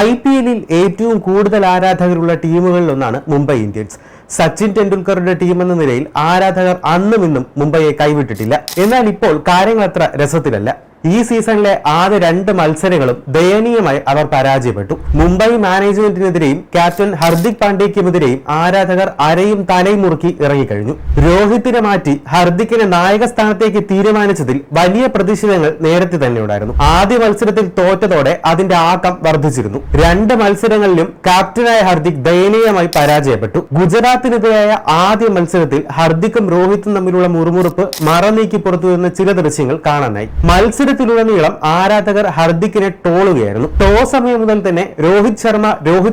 IPL-ൽ ഏറ്റവും കൂടുതൽ ആരാധകരുള്ള ടീമുകളിലൊന്നാണ് മുംബൈ ഇന്ത്യൻസ്. സച്ചിൻ ടെണ്ടുൽക്കറുടെ ടീമെന്ന നിലയിൽ ആരാധകർ അന്നും ഇന്നും മുംബൈയെ കൈവിട്ടിട്ടില്ല. എന്നാൽ ഇപ്പോൾ കാര്യങ്ങൾ അത്ര രസത്തിലല്ല. ഈ സീസണിലെ ആദ്യ 2 മത്സരങ്ങളും ദയനീയമായി അവർ പരാജയപ്പെട്ടു. മുംബൈ മാനേജ്മെന്റിനെതിരെയും ക്യാപ്റ്റൻ ഹർദിക് പാണ്ഡ്യയ്ക്കുമെതിരെയും ആരാധകർ അരയും തലയും മുറുക്കി ഇറങ്ങിക്കഴിഞ്ഞു. രോഹിത്തിനെ മാറ്റി ഹർദിക്കിനെ നായക സ്ഥാനത്തേക്ക് തീരുമാനിച്ചതിൽ വലിയ പ്രതിഷേധങ്ങൾ നേരത്തെ തന്നെ ഉണ്ടായിരുന്നു. ആദ്യ മത്സരത്തിൽ തോറ്റതോടെ അതിന്റെ ആക്കം വർദ്ധിച്ചിരുന്നു. 2 മത്സരങ്ങളിലും ക്യാപ്റ്റനായ ഹർദിക് ദയനീയമായി പരാജയപ്പെട്ടു. ഗുജറാത്തിനെതിരായ ആദ്യ മത്സരത്തിൽ ഹർദിക്കും രോഹിത്തും തമ്മിലുള്ള മുറുമുറുപ്പ് മറനീക്കി പുറത്തുവരുന്ന ചില ദൃശ്യങ്ങൾ കാണാനായി. മത്സരത്തിലുടനീളം ആരാധകർ ഹർദിക്കിനെ ടോളുകയായിരുന്നു. ടോസ് സമയം മുതൽ തന്നെ രോഹിത്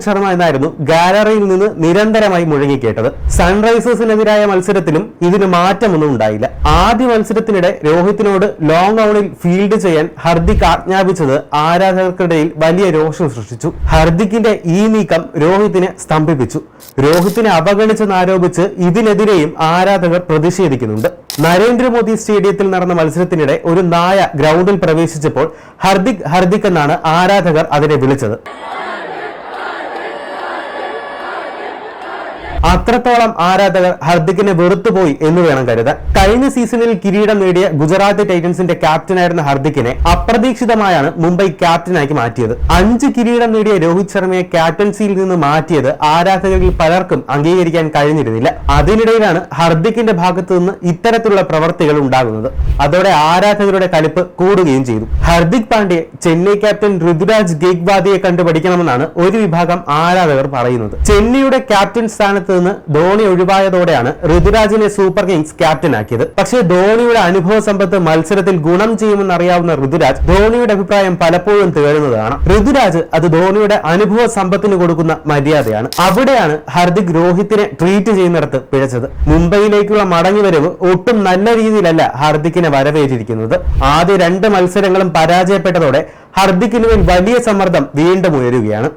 ശർമ്മ എന്നായിരുന്നു ഗാലറിയിൽ നിന്ന് നിരന്തരമായി മുഴങ്ങിക്കേട്ടത്. സൺറൈസേഴ്സിനെതിരായ മത്സരത്തിലും ഇതിന് മാറ്റമൊന്നും ഉണ്ടായില്ല. ആദ്യ മത്സരത്തിനിടെ രോഹിത്തിനോട് ലോങ് ഔണിൽ ഫീൽഡ് ചെയ്യാൻ ഹർദിക് ആജ്ഞാപിച്ചത് ആരാധകർക്കിടയിൽ വലിയ രോഷം സൃഷ്ടിച്ചു. ഹർദിക്കിന്റെ ഈ നീക്കം രോഹിത്തിനെ സ്തംഭിപ്പിച്ചു. രോഹിത്തിനെ അവഗണിച്ചെന്നാരോപിച്ച് ഇതിനെതിരെയും ആരാധകർ പ്രതിഷേധിക്കുന്നുണ്ട്. നരേന്ദ്രമോദി സ്റ്റേഡിയത്തിൽ നടന്ന മത്സരത്തിനിടെ ഒരു നായ ഗ്രൗണ്ടിൽ പ്രവേശിച്ചപ്പോൾ ഹർദിക് എന്നാണ് ആരാധകർ അതിനെ വിളിച്ചത്. അത്രത്തോളം ആരാധകർ ഹർദിക്കിനെ വെറുത്തുപോയി എന്ന് വേണം കരുതാൻ. കഴിഞ്ഞ സീസണിൽ കിരീടം നേടിയ ഗുജറാത്ത് ടൈറ്റൻസിന്റെ ക്യാപ്റ്റനായിരുന്ന ഹർദിക്കിനെ അപ്രതീക്ഷിതമായാണ് മുംബൈ ക്യാപ്റ്റനാക്കി മാറ്റിയത്. 5 കിരീടം നേടിയ രോഹിത് ശർമ്മയെ ക്യാപ്റ്റൻസിയിൽ നിന്ന് മാറ്റിയത് ആരാധകരിൽ പലർക്കും അംഗീകരിക്കാൻ കഴിഞ്ഞിരുന്നില്ല. അതിനിടയിലാണ് ഹർദിക്കിന്റെ ഭാഗത്തു നിന്ന് ഇത്തരത്തിലുള്ള പ്രവർത്തികൾ ഉണ്ടാകുന്നത്. അതോടെ ആരാധകരുടെ കലിപ്പ് കൂടുകയും ചെയ്തു. ഹർദിക് പാണ്ഡ്യ ചെന്നൈ ക്യാപ്റ്റൻ ഋതുരാജ് ഗേക്വാദിയെ കണ്ടുപഠിക്കണമെന്നാണ് ഒരു വിഭാഗം ആരാധകർ പറയുന്നത്. ചെന്നൈയുടെ ക്യാപ്റ്റൻ സ്ഥാനത്ത് ധോണി ഒഴിവായതോടെയാണ് ഋതുരാജിനെ സൂപ്പർ കിങ്സ് ക്യാപ്റ്റനാക്കിയത്. പക്ഷേ ധോണിയുടെ അനുഭവ സമ്പത്ത് മത്സരത്തിൽ ഗുണം ചെയ്യുമെന്നറിയാവുന്ന ഋതുരാജ് ധോണിയുടെ അഭിപ്രായം പലപ്പോഴും തേടുന്നതാണ്. ഋതുരാജ് അത് ധോണിയുടെ അനുഭവ സമ്പത്തിന് കൊടുക്കുന്ന മര്യാദയാണ്. അവിടെയാണ് ഹർദിക് രോഹിത്തിനെ ട്രീറ്റ് ചെയ്യുന്നിടത്ത് പിഴച്ചത്. മുംബൈയിലേക്കുള്ള മടങ്ങിവരവ് ഒട്ടും നല്ല രീതിയിലല്ല ഹർദിക്കിനെ വരവേറ്റിരിക്കുന്നത്. ആദ്യ 2 മത്സരങ്ങളും പരാജയപ്പെട്ടതോടെ ഹർദിക്കിനുമേൽ വലിയ സമ്മർദ്ദം വീണ്ടും ഉയരുകയാണ്.